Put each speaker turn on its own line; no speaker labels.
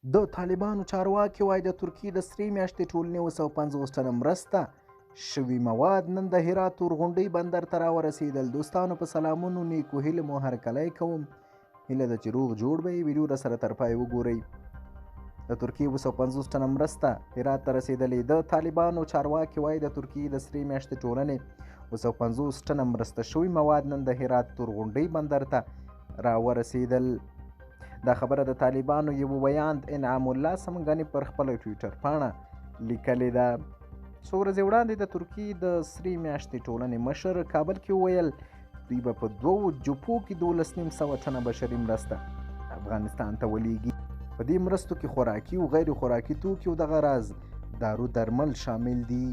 د طالبانو چارواکي وایي د ترکیې د سرې میاشتې ټول 950 ټنه مرسته شوي مواد نن د هرات تورغونډۍ بندر ته راورسېدل. دوستانو په سلامونو، نیکو هیلو مو هرکلی کوم. هیله ده چې روغ جوړ به ویډیو را سره تر پای وګورئ. د ترکیې 250 ټنه مرسته هرات ته رسېدلې. د طالبانو چارواکي وایي د ترکیې د سرې میاشتې ټولنې 250 ټنه مرسته شوي مواد نن د هرات تورغونډۍ بندر ته راورسېدل. دا خبره د طالبانو یو ویاند انعام الله سمنګاني پر خپله ټویټر پاڼه لیکلې ده. څو ورځې وړاندې د ترکیې د سرې میاشتې ټولنې مشر کابل کې وویل دوی به په 2 جپو کې 12,500 ټنه بشري مرسته افغانستان ته ولیږي. په دې مرستو کې خوراکي او غیر خوراکي توکي او دغه راز دارو درمل شامل دي.